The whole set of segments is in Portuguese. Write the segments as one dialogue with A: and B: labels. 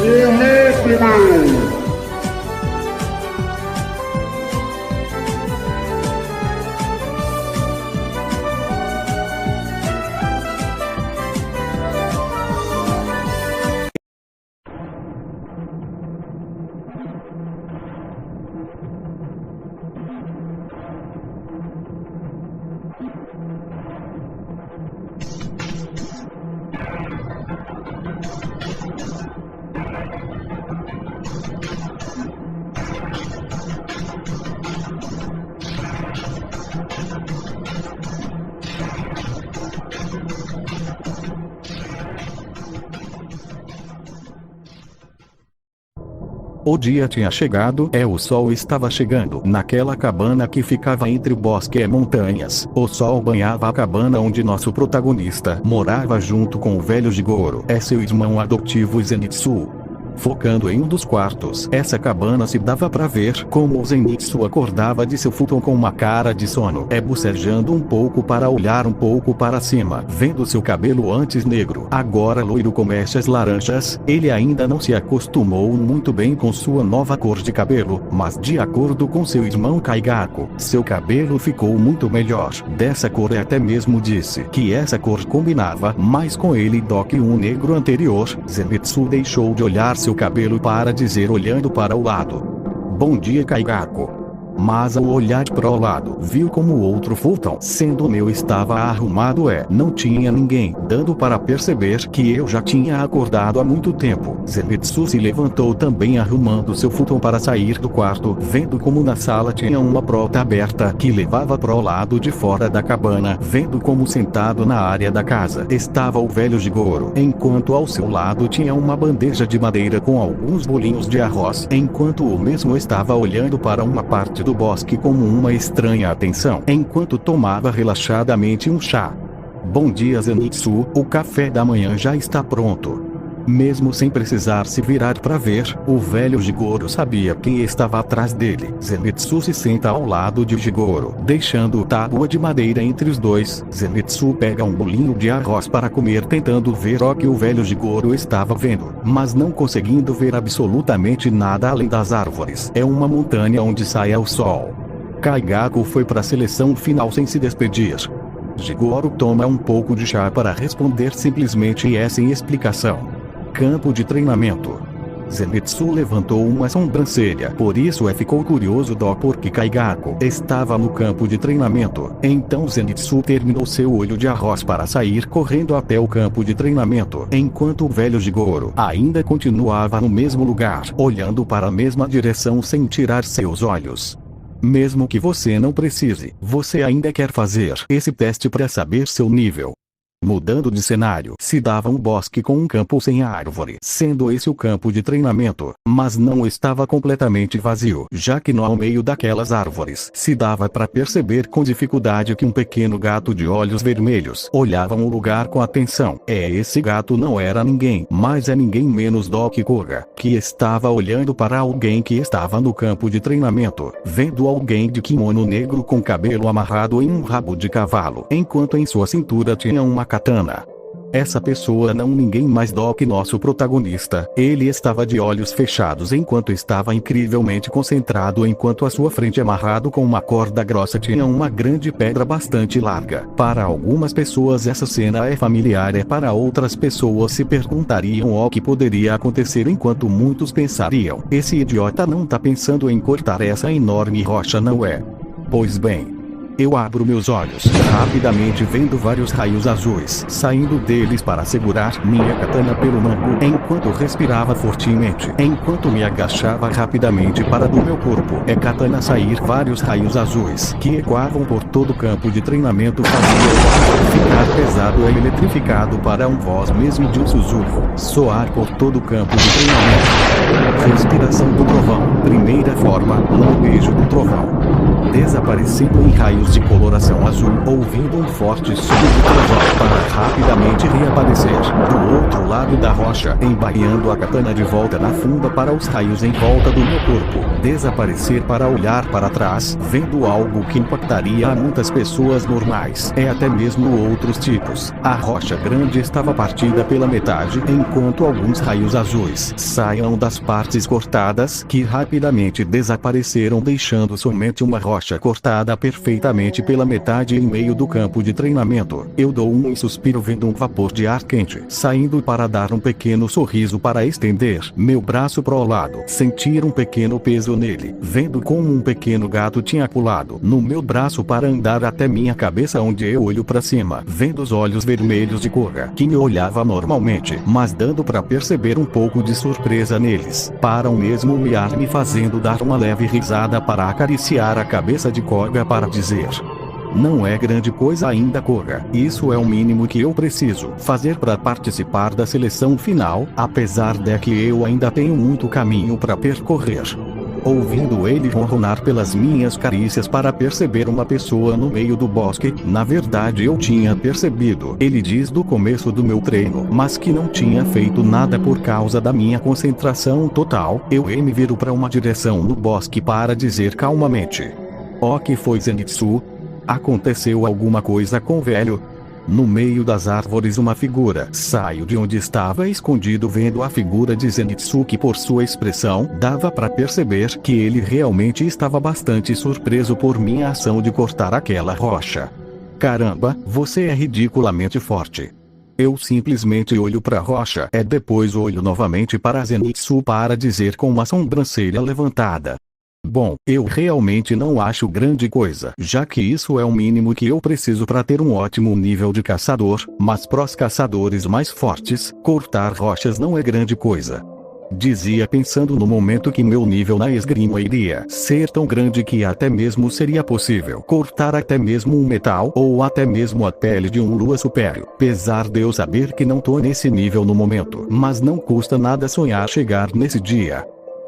A: Ilíssimo!
B: O dia tinha chegado, o sol estava chegando. Naquela cabana que ficava entre o bosque e montanhas, o sol banhava a cabana onde nosso protagonista morava junto com o velho Jigoro, seu irmão adotivo Zenitsu. Focando em um dos quartos, essa cabana se dava pra ver como o Zenitsu acordava de seu futon com uma cara de sono, bocejando um pouco para olhar um pouco para cima, vendo seu cabelo antes negro, agora loiro com mechas laranjas. Ele ainda não se acostumou muito bem com sua nova cor de cabelo, mas de acordo com seu irmão Kaigaku, seu cabelo ficou muito melhor dessa cor e até mesmo disse que essa cor combinava mais com ele do que um negro anterior. Zenitsu deixou de olhar seu cabelo para dizer olhando para o lado: "Bom dia, Kaigaku." Mas ao olhar para o lado, viu como o outro futon, sendo o meu, estava arrumado não tinha ninguém, dando para perceber que eu já tinha acordado há muito tempo. Zenitsu se levantou também arrumando seu futon para sair do quarto, vendo como na sala tinha uma porta aberta que levava para o lado de fora da cabana, vendo como sentado na área da casa estava o velho Jigoro, enquanto ao seu lado tinha uma bandeja de madeira com alguns bolinhos de arroz, enquanto o mesmo estava olhando para uma parte do bosque com uma estranha atenção, enquanto tomava relaxadamente um chá. "Bom dia, Zenitsu, o café da manhã já está pronto." Mesmo sem precisar se virar para ver, o velho Jigoro sabia quem estava atrás dele. Zenitsu se senta ao lado de Jigoro, deixando tábua de madeira entre os dois. Zenitsu pega um bolinho de arroz para comer, tentando ver o que o velho Jigoro estava vendo, mas não conseguindo ver absolutamente nada além das árvores. É uma montanha onde sai o sol. Kaigaku foi para a seleção final sem se despedir. Jigoro toma um pouco de chá para responder simplesmente e sem explicação. Campo de treinamento. Zenitsu levantou uma sobrancelha, por isso ficou curioso do porquê Kaigaku estava no campo de treinamento. Então Zenitsu terminou seu olho de arroz para sair correndo até o campo de treinamento, enquanto o velho Jigoro ainda continuava no mesmo lugar, olhando para a mesma direção sem tirar seus olhos. Mesmo que você não precise, você ainda quer fazer esse teste para saber seu nível. Mudando de cenário, se dava um bosque com um campo sem árvore, sendo esse o campo de treinamento, mas não estava completamente vazio, já que no meio daquelas árvores se dava para perceber com dificuldade que um pequeno gato de olhos vermelhos olhava o lugar com atenção. Esse gato não era ninguém, mas ninguém menos do que Koga, que estava olhando para alguém que estava no campo de treinamento, vendo alguém de kimono negro com cabelo amarrado em um rabo de cavalo, enquanto em sua cintura tinha uma katana. Essa pessoa não ninguém mais do que nosso protagonista. Ele estava de olhos fechados enquanto estava incrivelmente concentrado, enquanto à sua frente, amarrado com uma corda grossa, tinha uma grande pedra bastante larga. Para algumas pessoas essa cena é familiar, para outras pessoas se perguntariam o que poderia acontecer, enquanto muitos pensariam: esse idiota não tá pensando em cortar essa enorme rocha, não é? Pois bem, eu abro meus olhos rapidamente, vendo vários raios azuis saindo deles para segurar minha katana pelo mango, enquanto respirava fortemente, enquanto me agachava rapidamente para do meu corpo katana sair vários raios azuis que ecoavam por todo o campo de treinamento, fazia ficar pesado e eletrificado para um voz mesmo de um sussurro soar por todo o campo de treinamento. Respiração do trovão. primeira forma, lampejo do trovão. Desaparecendo em raios de coloração azul, ouvindo um forte som de trovão para rapidamente reaparecer do outro lado da rocha, embainhando a katana de volta na funda para os raios em volta do meu corpo. Desaparecer para olhar para trás, vendo algo que impactaria a muitas pessoas normais, até mesmo outros tipos. A rocha grande estava partida pela metade, enquanto alguns raios azuis saíam das partes cortadas, que rapidamente desapareceram, deixando somente uma rocha cortada perfeitamente pela metade em meio do campo de treinamento. Eu dou um suspiro vendo um vapor de ar quente saindo para dar um pequeno sorriso para estender meu braço pro lado, sentir um pequeno peso nele, vendo como um pequeno gato tinha pulado no meu braço para andar até minha cabeça, onde eu olho para cima, vendo os olhos vermelhos de Koga, que me olhava normalmente, mas dando para perceber um pouco de surpresa neles, param mesmo olhar me fazendo dar uma leve risada para acariciar a cabeça de Koga para dizer: não é grande coisa ainda, Koga. Isso é o mínimo que eu preciso fazer para participar da seleção final, apesar de que eu ainda tenho muito caminho para percorrer. Ouvindo ele ronronar pelas minhas carícias para perceber uma pessoa no meio do bosque, na verdade eu tinha percebido, ele diz, do começo do meu treino, mas que não tinha feito nada por causa da minha concentração total. Eu me viro para uma direção no bosque para dizer calmamente: o que foi, Zenitsu? Aconteceu alguma coisa com o velho? No meio das árvores uma figura saiu de onde estava escondido, vendo a figura de Zenitsu, que por sua expressão dava para perceber que ele realmente estava bastante surpreso por minha ação de cortar aquela rocha. Caramba, você é ridiculamente forte. Eu simplesmente olho para a rocha e depois olho novamente para Zenitsu para dizer com uma sobrancelha levantada: bom, eu realmente não acho grande coisa, já que isso é o mínimo que eu preciso para ter um ótimo nível de caçador, mas pros caçadores mais fortes, cortar rochas não é grande coisa. Dizia pensando no momento que meu nível na esgrima iria ser tão grande que até mesmo seria possível cortar até mesmo um metal ou até mesmo a pele de um lua superior. Apesar de eu saber que não tô nesse nível no momento, mas não custa nada sonhar chegar nesse dia.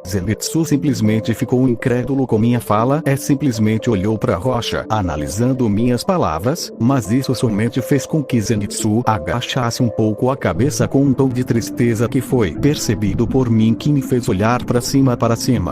B: Zenitsu simplesmente ficou incrédulo com minha fala e simplesmente olhou para a rocha, analisando minhas palavras, mas isso somente fez com que Zenitsu agachasse um pouco a cabeça com um tom de tristeza que foi percebido por mim, que me fez olhar para cima,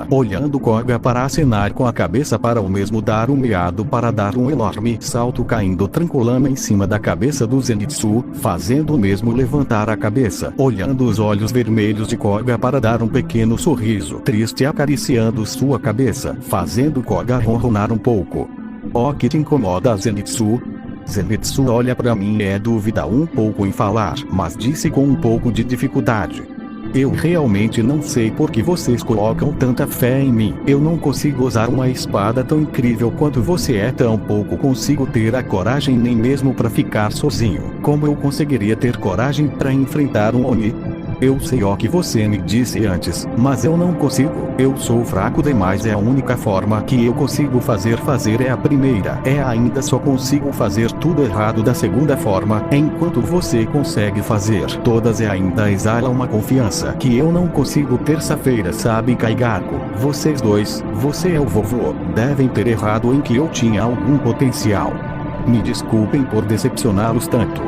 B: olhando Koga para acenar com a cabeça para o mesmo dar um miado para dar um enorme salto, caindo tranquilamente em cima da cabeça do Zenitsu, fazendo o mesmo levantar a cabeça, olhando os olhos vermelhos de Koga para dar um pequeno sorriso triste, acariciando sua cabeça, fazendo Koga ronronar um pouco. O que te incomoda, Zenitsu? Zenitsu olha para mim e duvida um pouco em falar, mas disse com um pouco de dificuldade: eu realmente não sei por que vocês colocam tanta fé em mim. Eu não consigo usar uma espada tão incrível quanto você tão pouco consigo ter a coragem nem mesmo para ficar sozinho. Como eu conseguiria ter coragem para enfrentar um Oni? Eu sei o que você me disse antes, mas eu não consigo. Eu sou fraco demais. A única forma que eu consigo fazer é a primeira. Ainda só consigo fazer tudo errado da segunda forma, enquanto você consegue fazer todas e ainda exala uma confiança que eu não consigo. Terça-feira, sabe, Kaigaku? Vocês dois, você e o vovô, devem ter errado em que eu tinha algum potencial. Me desculpem por decepcioná-los tanto.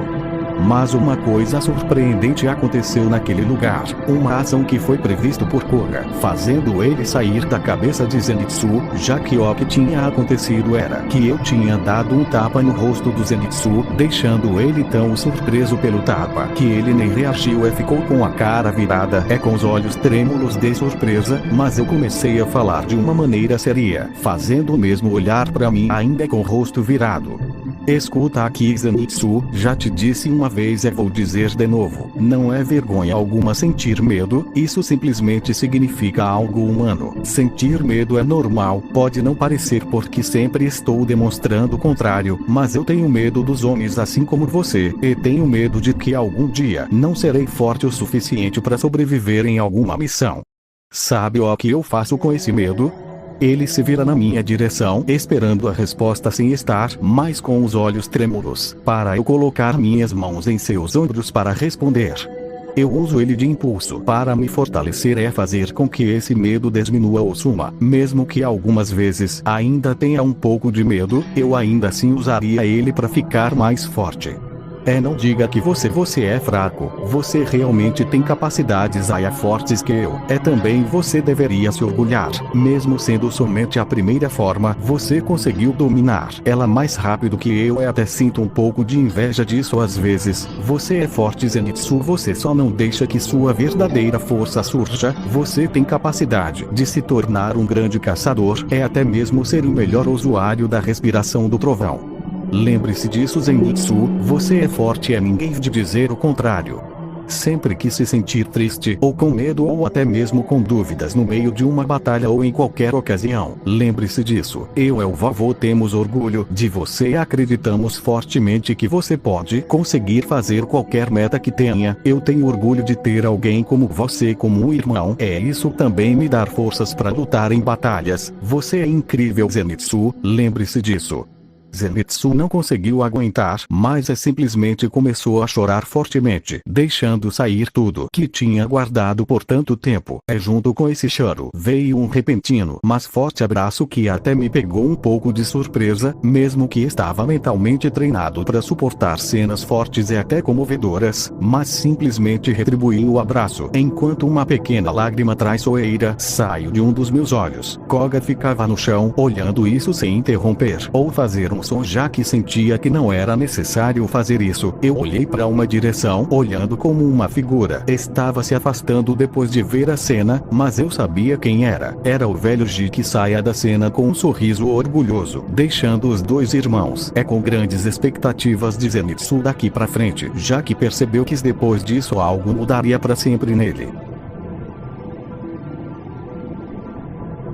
B: Mas uma coisa surpreendente aconteceu naquele lugar. Uma ação que foi previsto por Koga, fazendo ele sair da cabeça de Zenitsu, já que o que tinha acontecido era que eu tinha dado um tapa no rosto do Zenitsu, deixando ele tão surpreso pelo tapa que ele nem reagiu e ficou com a cara virada e com os olhos trêmulos de surpresa, mas eu comecei a falar de uma maneira séria, fazendo o mesmo olhar para mim ainda com o rosto virado. Escuta aqui, Zenitsu, já te disse uma vez e vou dizer de novo, não é vergonha alguma sentir medo, isso simplesmente significa algo humano. Sentir medo é normal, pode não parecer porque sempre estou demonstrando o contrário, mas eu tenho medo dos homens assim como você, e tenho medo de que algum dia não serei forte o suficiente para sobreviver em alguma missão. Sabe o que eu faço com esse medo? Ele se vira na minha direção, esperando a resposta sem estar, mas com os olhos trêmulos, para eu colocar minhas mãos em seus ombros para responder. Eu uso ele de impulso para me fortalecer, é fazer com que esse medo diminua ou suma. Mesmo que algumas vezes ainda tenha um pouco de medo, eu ainda assim usaria ele para ficar mais forte. Não diga que você é fraco, você realmente tem capacidades fortes que eu. Também você deveria se orgulhar. Mesmo sendo somente a primeira forma, você conseguiu dominar ela mais rápido que eu. Até sinto um pouco de inveja disso às vezes. Você é forte, Zenitsu, você só não deixa que sua verdadeira força surja. Você tem capacidade de se tornar um grande caçador, até mesmo ser o melhor usuário da respiração do trovão. Lembre-se disso, Zenitsu, você é forte, ninguém de dizer o contrário. Sempre que se sentir triste, ou com medo, ou até mesmo com dúvidas no meio de uma batalha ou em qualquer ocasião, lembre-se disso. Eu e o vovô temos orgulho de você e acreditamos fortemente que você pode conseguir fazer qualquer meta que tenha. Eu tenho orgulho de ter alguém como você como um irmão. Isso também me dá forças para lutar em batalhas. Você é incrível, Zenitsu, lembre-se disso. Zenitsu não conseguiu aguentar, mas simplesmente começou a chorar fortemente, deixando sair tudo que tinha guardado por tanto tempo. Junto com esse choro, veio um repentino, mas forte abraço que até me pegou um pouco de surpresa, mesmo que estava mentalmente treinado para suportar cenas fortes e até comovedoras, mas simplesmente retribuí o abraço, enquanto uma pequena lágrima traiçoeira saiu de um dos meus olhos. Koga ficava no chão, olhando isso sem interromper ou fazer um som, já que sentia que não era necessário fazer isso. Eu olhei para uma direção, olhando como uma figura estava se afastando depois de ver a cena, mas eu sabia quem era. Era o velho Ji, que saía da cena com um sorriso orgulhoso, deixando os dois irmãos com grandes expectativas de Zenitsu daqui para frente, já que percebeu que depois disso algo mudaria para sempre nele.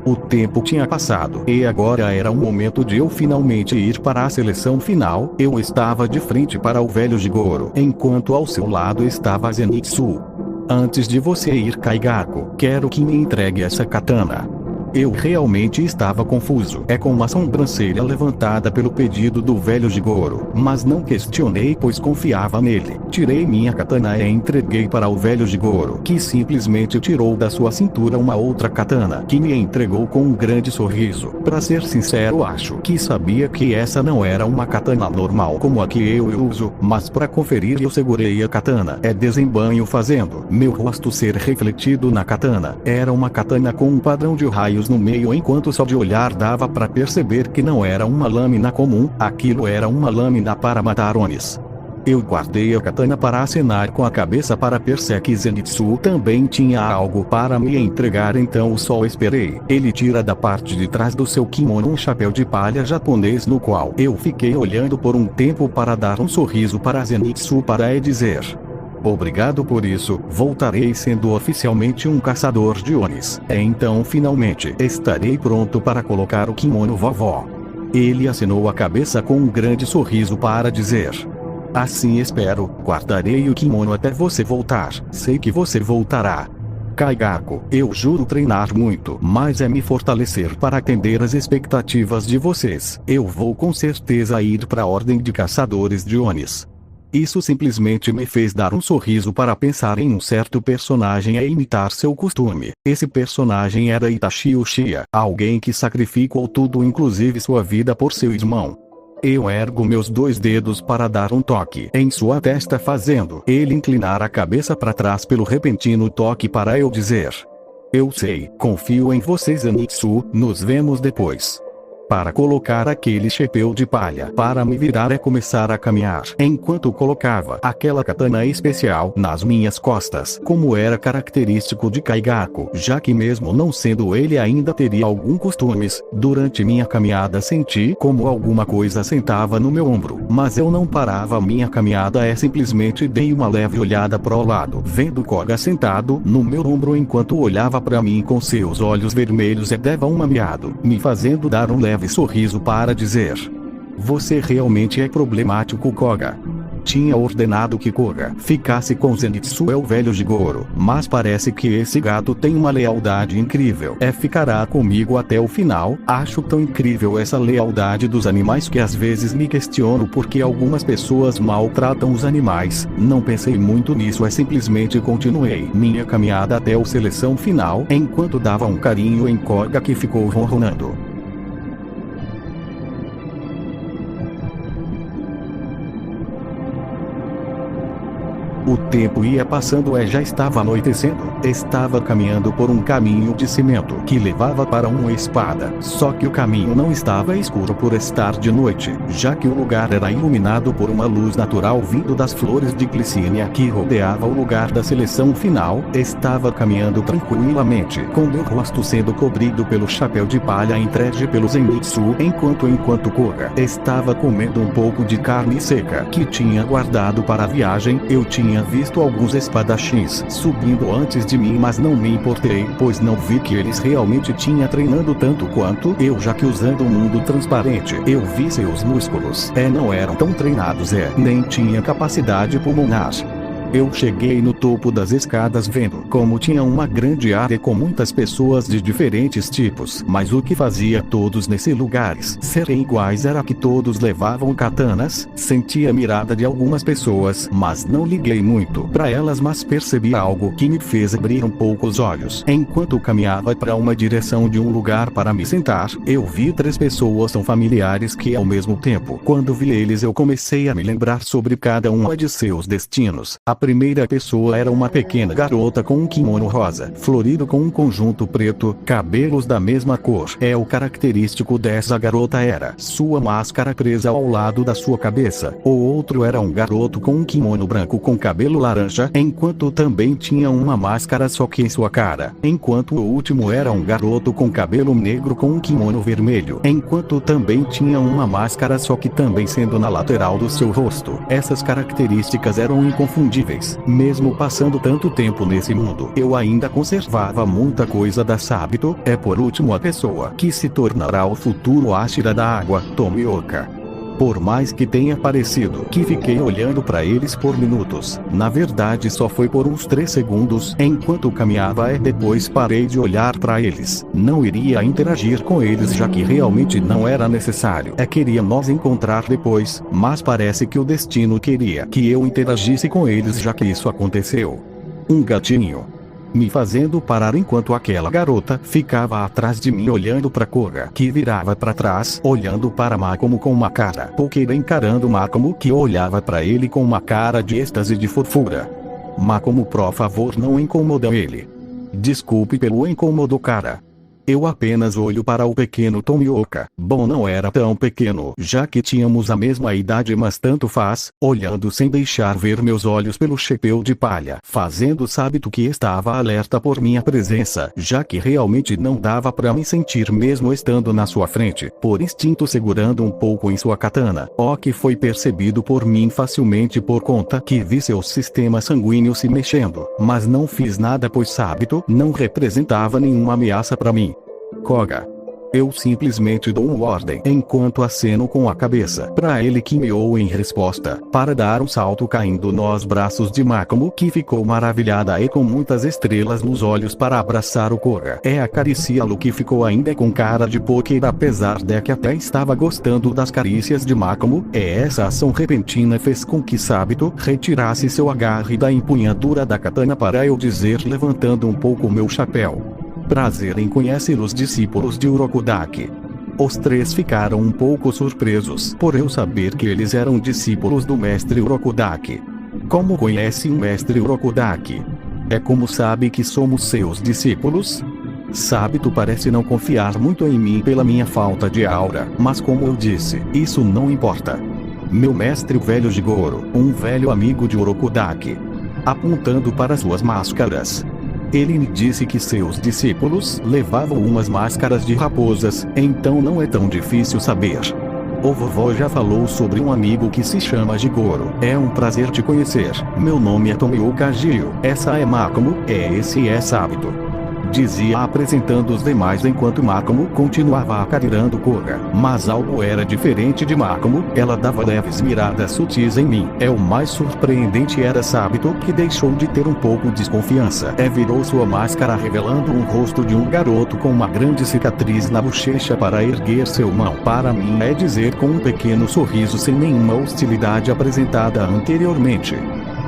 B: O tempo tinha passado, e agora era o momento de eu finalmente ir para a seleção final. Eu estava de frente para o velho Jigoro, enquanto ao seu lado estava Zenitsu. Antes de você ir, Kaigaku, quero que me entregue essa katana. Eu realmente estava confuso, com uma sobrancelha levantada pelo pedido do velho Jigoro, mas não questionei, pois confiava nele. Tirei minha katana e entreguei para o velho Jigoro, que simplesmente tirou da sua cintura uma outra katana, que me entregou com um grande sorriso. Para ser sincero, acho que sabia que essa não era uma katana normal como a que eu uso, mas para conferir eu segurei a katana desembanho, fazendo meu rosto ser refletido na katana. Era uma katana com um padrão de raios no meio, enquanto só de olhar dava para perceber que não era uma lâmina comum, aquilo era uma lâmina para matar Onis. Eu guardei a katana para acenar com a cabeça para perceber que Zenitsu também tinha algo para me entregar, então só esperei. Ele tira da parte de trás do seu kimono um chapéu de palha japonês, no qual eu fiquei olhando por um tempo para dar um sorriso para Zenitsu para dizer: obrigado por isso, voltarei sendo oficialmente um caçador de Onis. Então finalmente estarei pronto para colocar o kimono, vovó. Ele acenou a cabeça com um grande sorriso para dizer: assim espero, guardarei o kimono até você voltar. Sei que você voltará. Kaigaku, eu juro treinar muito, mas me fortalecer para atender as expectativas de vocês. Eu vou com certeza ir para a Ordem de Caçadores de Onis. Isso simplesmente me fez dar um sorriso para pensar em um certo personagem e imitar seu costume. Esse personagem era Itachi Uchiha, alguém que sacrificou tudo, inclusive sua vida, por seu irmão. Eu ergo meus dois dedos para dar um toque em sua testa, fazendo ele inclinar a cabeça para trás pelo repentino toque para eu dizer: eu sei, confio em você, Zenitsu, nos vemos depois. Para colocar aquele chapéu de palha para me virar e começar a caminhar, enquanto colocava aquela katana especial nas minhas costas, como era característico de Kaigaku, já que mesmo não sendo ele ainda teria algum costumes. Durante minha caminhada senti como alguma coisa sentava no meu ombro, mas eu não parava minha caminhada simplesmente dei uma leve olhada para o lado, vendo Koga sentado no meu ombro enquanto olhava para mim com seus olhos vermelhos e dava um miado, me fazendo dar um leve sorriso para dizer: você realmente é problemático, Koga. Tinha ordenado que Koga ficasse com Zenitsu, é o velho Jigoro, mas parece que esse gato tem uma lealdade incrível. Ficará comigo até o final. Acho tão incrível essa lealdade dos animais que às vezes me questiono por que algumas pessoas maltratam os animais. Não pensei muito nisso, simplesmente continuei minha caminhada até a seleção final, enquanto dava um carinho em Koga, que ficou ronronando. O tempo ia passando e já estava anoitecendo. Estava caminhando por um caminho de cimento que levava para uma espada. Só que o caminho não estava escuro por estar de noite, já que o lugar era iluminado por uma luz natural vindo das flores de glicínia que rodeava o lugar da seleção final. Estava caminhando tranquilamente, com meu rosto sendo cobrido pelo chapéu de palha entregue pelo Zenitsu, enquanto Koga estava comendo um pouco de carne seca que tinha guardado para a viagem. Eu tinha visto alguns espadachins subindo antes de mim, mas não me importei, pois não vi que eles realmente tinham treinado tanto quanto eu, já que usando um mundo transparente eu vi seus músculos não eram tão treinados nem tinha capacidade pulmonar. Eu cheguei no topo das escadas vendo como tinha uma grande área com muitas pessoas de diferentes tipos, mas o que fazia todos nesses lugares serem iguais era que todos levavam katanas. Senti a mirada de algumas pessoas, mas não liguei muito para elas, mas percebi algo que me fez abrir um pouco os olhos. Enquanto caminhava para uma direção de um lugar para me sentar, eu vi 3 pessoas tão familiares que ao mesmo tempo, quando vi eles, eu comecei a me lembrar sobre cada uma de seus destinos. A primeira pessoa era uma pequena garota com um kimono rosa, florido com um conjunto preto, cabelos da mesma cor. O característico dessa garota era sua máscara presa ao lado da sua cabeça. O outro era um garoto com um kimono branco com cabelo laranja, enquanto também tinha uma máscara só que em sua cara. Enquanto o último era um garoto com cabelo negro com um kimono vermelho, enquanto também tinha uma máscara só que também sendo na lateral do seu rosto. Essas características eram inconfundíveis. Mesmo passando tanto tempo nesse mundo, eu ainda conservava muita coisa da Sabito. Por último, a pessoa que se tornará o futuro Ashira da água, Tomioka. Por mais que tenha parecido que fiquei olhando para eles por minutos, na verdade só foi por uns 3 segundos enquanto caminhava depois parei de olhar para eles. Não iria interagir com eles, já que realmente não era necessário. Queria nos encontrar depois, mas parece que o destino queria que eu interagisse com eles, já que isso aconteceu. Um gatinho me fazendo parar enquanto aquela garota ficava atrás de mim olhando para Koga, que virava para trás olhando para Makomo com uma cara poker, encarando Makomo, que olhava para ele com uma cara de êxtase de fofura. Makomo, por favor, não incomoda ele. Desculpe pelo incômodo, cara. Eu apenas olho para o pequeno Tomioka. Bom, não era tão pequeno, já que tínhamos a mesma idade, mas tanto faz, olhando sem deixar ver meus olhos pelo chapéu de palha, fazendo Sabito que estava alerta por minha presença, já que realmente não dava para me sentir mesmo estando na sua frente, por instinto segurando um pouco em sua katana, o que foi percebido por mim facilmente por conta que vi seu sistema sanguíneo se mexendo, mas não fiz nada, pois Sabito não representava nenhuma ameaça para mim. Koga. Eu simplesmente dou uma ordem enquanto aceno com a cabeça para ele, que meou em resposta, para dar um salto caindo nos braços de Makomo, que ficou maravilhada e com muitas estrelas nos olhos para abraçar o Koga. Acariciá-lo, que ficou ainda com cara de poker, apesar de que até estava gostando das carícias de Makomo. Essa ação repentina fez com que Sabito retirasse seu agarre da empunhadura da katana para eu dizer, levantando um pouco meu chapéu: prazer em conhecer os discípulos de Urokodaki. Os 3 ficaram um pouco surpresos por eu saber que eles eram discípulos do mestre Urokodaki. Como conhece o mestre Urokodaki? Como sabe que somos seus discípulos? Sabito parece não confiar muito em mim pela minha falta de aura, mas como eu disse, isso não importa. Meu mestre, o velho Jigoro, um velho amigo de Urokodaki. Apontando para suas máscaras. Ele me disse que seus discípulos levavam umas máscaras de raposas, então não é tão difícil saber. O vovô já falou sobre um amigo que se chama Jigoro. É um prazer te conhecer. Meu nome é Tomioka Gio. Essa é Makomo. Esse é Sabito. dizia apresentando os demais enquanto Makomo continuava acarinhando Koga. Mas algo era diferente de Makomo, ela dava leves miradas sutis em mim. O mais surpreendente era Sabito, que deixou de ter um pouco de desconfiança. Virou sua máscara revelando um rosto de um garoto com uma grande cicatriz na bochecha para erguer seu mão. Para mim dizer com um pequeno sorriso sem nenhuma hostilidade apresentada anteriormente.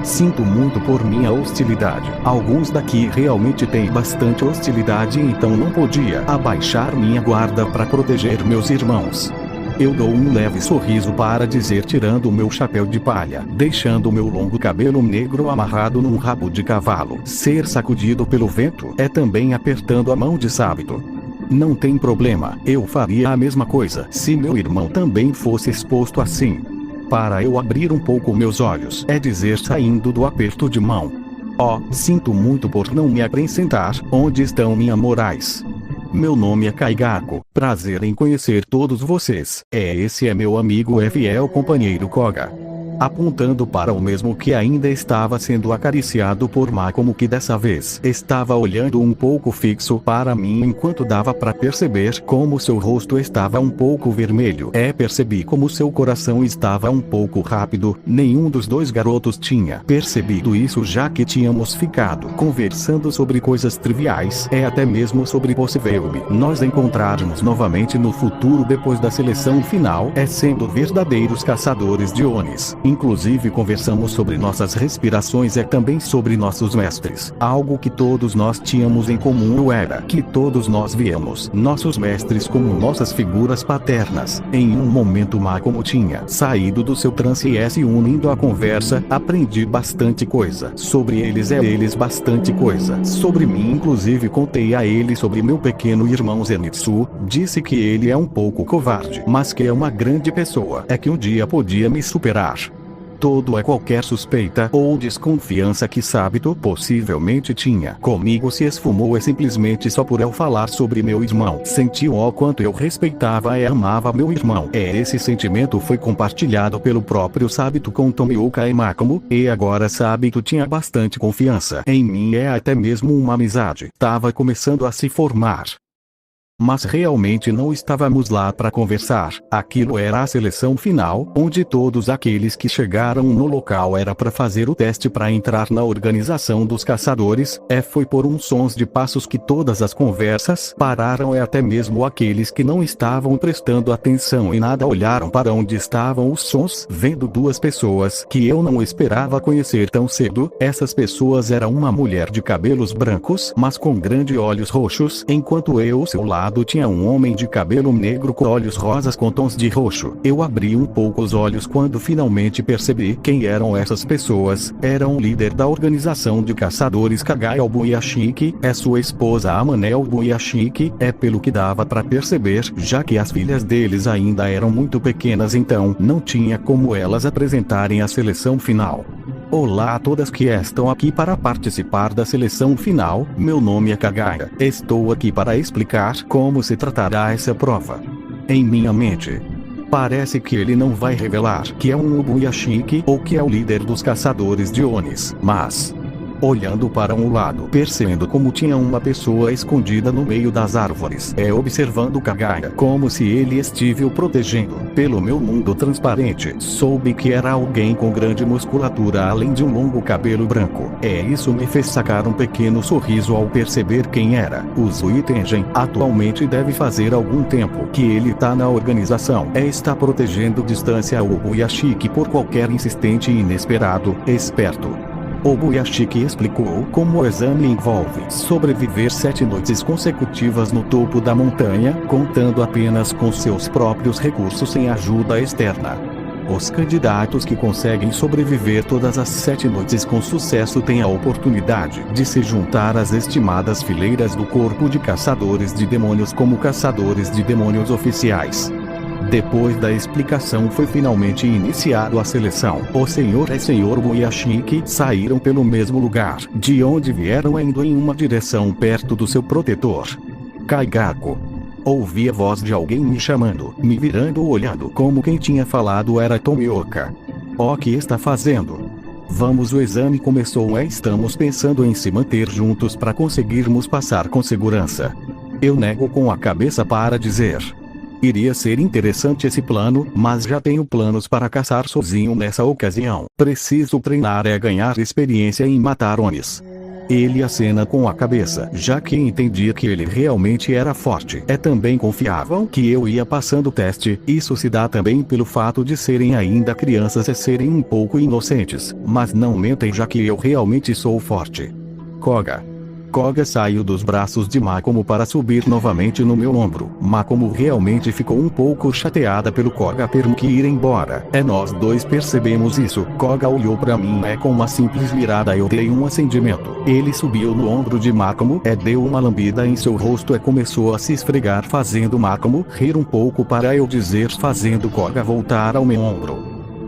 B: Sinto muito por minha hostilidade. Alguns daqui realmente têm bastante hostilidade, então não podia abaixar minha guarda para proteger meus irmãos. Eu dou um leve sorriso para dizer, tirando o meu chapéu de palha, deixando meu longo cabelo negro amarrado num rabo de cavalo ser sacudido pelo vento, também apertando a mão de Sabito. Não tem problema, eu faria a mesma coisa se meu irmão também fosse exposto assim. Para eu abrir um pouco meus olhos, dizer saindo do aperto de mão. Sinto muito por não me acrescentar, onde estão minha morais? Meu nome é Kaigaku, prazer em conhecer todos vocês, esse é meu amigo e fiel companheiro Koga. Apontando para o mesmo que ainda estava sendo acariciado por Makomo, que dessa vez estava olhando um pouco fixo para mim enquanto dava para perceber como seu rosto estava um pouco vermelho. Percebi como seu coração estava um pouco rápido. Nenhum dos dois garotos tinha percebido isso, já que tínhamos ficado conversando sobre coisas triviais, até mesmo sobre possível nós encontrarmos novamente no futuro depois da seleção final, sendo verdadeiros caçadores de Onis. Inclusive conversamos sobre nossas respirações e também sobre nossos mestres. Algo que todos nós tínhamos em comum era que todos nós víamos nossos mestres como nossas figuras paternas. Em um momento Makomo tinha saído do seu transe e se unindo à conversa. Aprendi bastante coisa sobre eles bastante coisa sobre mim, inclusive contei a ele sobre meu pequeno irmão Zenitsu. Disse que ele é um pouco covarde, mas que é uma grande pessoa, que um dia podia me superar. Qualquer suspeita ou desconfiança que Sabito possivelmente tinha comigo se esfumou simplesmente só por eu falar sobre meu irmão. Senti o quanto eu respeitava e amava meu irmão. Esse sentimento foi compartilhado pelo próprio Sabito com Tomioka e Makomo, e agora Sabito tinha bastante confiança em mim e até mesmo uma amizade estava começando a se formar. Mas realmente não estávamos lá para conversar. Aquilo era a seleção final, onde todos aqueles que chegaram no local era para fazer o teste para entrar na organização dos caçadores. Foi por uns sons de passos que todas as conversas pararam, e até mesmo aqueles que não estavam prestando atenção e nada olharam para onde estavam os sons, vendo duas pessoas que eu não esperava conhecer tão cedo. Essas pessoas eram uma mulher de cabelos brancos, mas com grandes olhos roxos, enquanto ao seu lado tinha um homem de cabelo negro com olhos rosas com tons de roxo. Eu abri um pouco os olhos quando finalmente percebi quem eram essas pessoas. Era um líder da organização de caçadores Kagai Obuyashiki, sua esposa Amane Obuyashiki, pelo que dava para perceber, já que as filhas deles ainda eram muito pequenas, então não tinha como elas apresentarem a seleção final. Olá a todas que estão aqui para participar da seleção final. Meu nome é Kagaya. Estou aqui para explicar como se tratará essa prova. Em minha mente, parece que ele não vai revelar que é um Obuyashiki ou que é o líder dos caçadores de Onis, mas olhando para um lado, percebendo como tinha uma pessoa escondida no meio das árvores, observando Kagaya como se ele estivesse o protegendo. Pelo meu mundo transparente, soube que era alguém com grande musculatura além de um longo cabelo branco. Isso me fez sacar um pequeno sorriso ao perceber quem era. O Zui Tengen atualmente deve fazer algum tempo que ele tá na organização. Está protegendo distância ao Obuyashiki por qualquer insistente e inesperado, esperto. Obuyashiki explicou como o exame envolve sobreviver 7 noites consecutivas no topo da montanha, contando apenas com seus próprios recursos sem ajuda externa. Os candidatos que conseguem sobreviver todas as 7 noites com sucesso têm a oportunidade de se juntar às estimadas fileiras do corpo de caçadores de demônios como caçadores de demônios oficiais. Depois da explicação foi finalmente iniciado a seleção. O senhor e senhor Obuyashiki saíram pelo mesmo lugar, de onde vieram indo em uma direção perto do seu protetor. Kaigaku. Ouvi a voz de alguém me chamando, me virando olhando como quem tinha falado era Tomioka. O que está fazendo? Vamos, o exame começou. Estamos pensando em se manter juntos para conseguirmos passar com segurança. Eu nego com a cabeça para dizer. Iria ser interessante esse plano, mas já tenho planos para caçar sozinho nessa ocasião. Preciso treinar ganhar experiência em matar Onis. Ele acena com a cabeça, já que entendia que ele realmente era forte. Também confiavam que eu ia passando o teste. Isso se dá também pelo fato de serem ainda crianças e serem um pouco inocentes, mas não mentem, já que eu realmente sou forte. Koga saiu dos braços de Makomo para subir novamente no meu ombro. Makomo realmente ficou um pouco chateada pelo Koga ter que ir embora. Nós dois percebemos isso. Koga olhou para mim com uma simples mirada. Eu dei um acendimento. Ele subiu no ombro de Makomo deu uma lambida em seu rosto começou a se esfregar, fazendo Makomo rir um pouco, para eu dizer, fazendo Koga voltar ao meu ombro.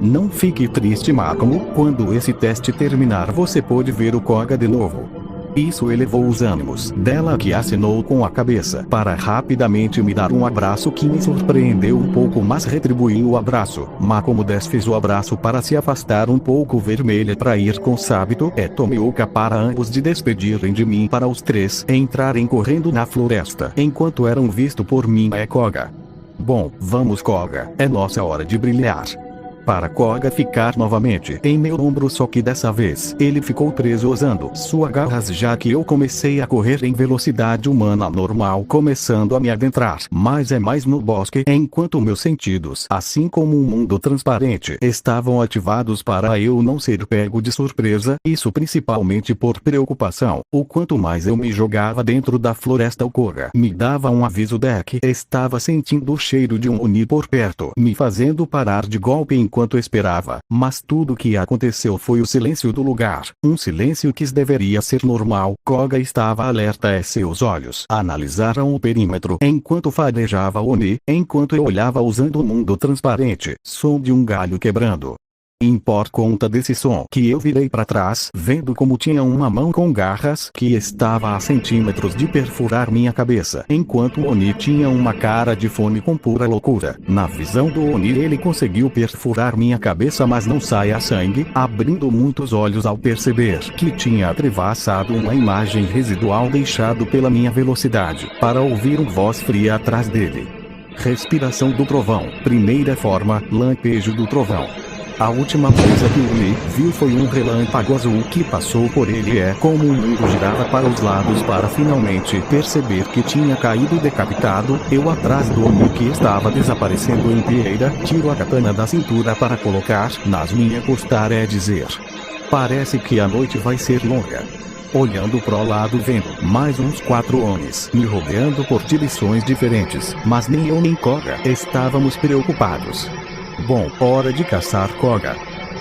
B: Não fique triste, Makomo. Quando esse teste terminar você pode ver o Koga de novo. Isso elevou os ânimos dela, que acenou com a cabeça para rapidamente me dar um abraço que me surpreendeu um pouco, mas retribuiu o abraço. Makomo desfez o abraço para se afastar um pouco vermelha para ir com Sabito tomei Oka para ambos de despedirem de mim, para os três entrarem correndo na floresta enquanto eram vistos por mim Koga. Bom, vamos Koga, nossa hora de brilhar. Para Koga ficar novamente em meu ombro, só que dessa vez ele ficou preso usando suas garras, já que eu comecei a correr em velocidade humana normal, começando a me adentrar mais no bosque, enquanto meus sentidos, assim como um mundo transparente, estavam ativados para eu não ser pego de surpresa, isso principalmente por preocupação. O quanto mais eu me jogava dentro da floresta, o Koga me dava um aviso de que estava sentindo o cheiro de um Oni por perto, me fazendo parar de golpe enquanto esperava, mas tudo o que aconteceu foi o silêncio do lugar, um silêncio que deveria ser normal. Koga estava alerta seus olhos analisaram o perímetro enquanto farejava Oni, enquanto eu olhava usando o mundo transparente, som de um galho quebrando. Por conta desse som que eu virei para trás, vendo como tinha uma mão com garras que estava a centímetros de perfurar minha cabeça, enquanto o Oni tinha uma cara de fome com pura loucura. Na visão do Oni ele conseguiu perfurar minha cabeça, mas não saia sangue, abrindo muitos olhos ao perceber que tinha atravessado uma imagem residual deixado pela minha velocidade, para ouvir uma voz fria atrás dele. Respiração do trovão, primeira forma, lampejo do trovão. A última coisa que o Oni viu foi um relâmpago azul que passou por ele, como o mundo girava para os lados para finalmente perceber que tinha caído decapitado. Eu atrás do Oni que estava desaparecendo em pieira, tiro a katana da cintura para colocar nas minhas costas dizer. Parece que a noite vai ser longa. Olhando pro lado vendo mais uns 4 Onis me rodeando por direções diferentes, mas nem eu nem Koga estávamos preocupados. Bom, hora de caçar Koga.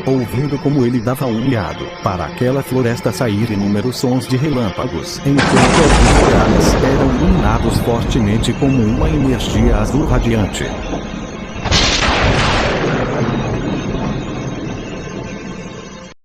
B: Ouvindo como ele dava um miado, para aquela floresta sair inúmeros sons de relâmpagos, enquanto alguns lugares eram iluminados fortemente como uma energia azul radiante.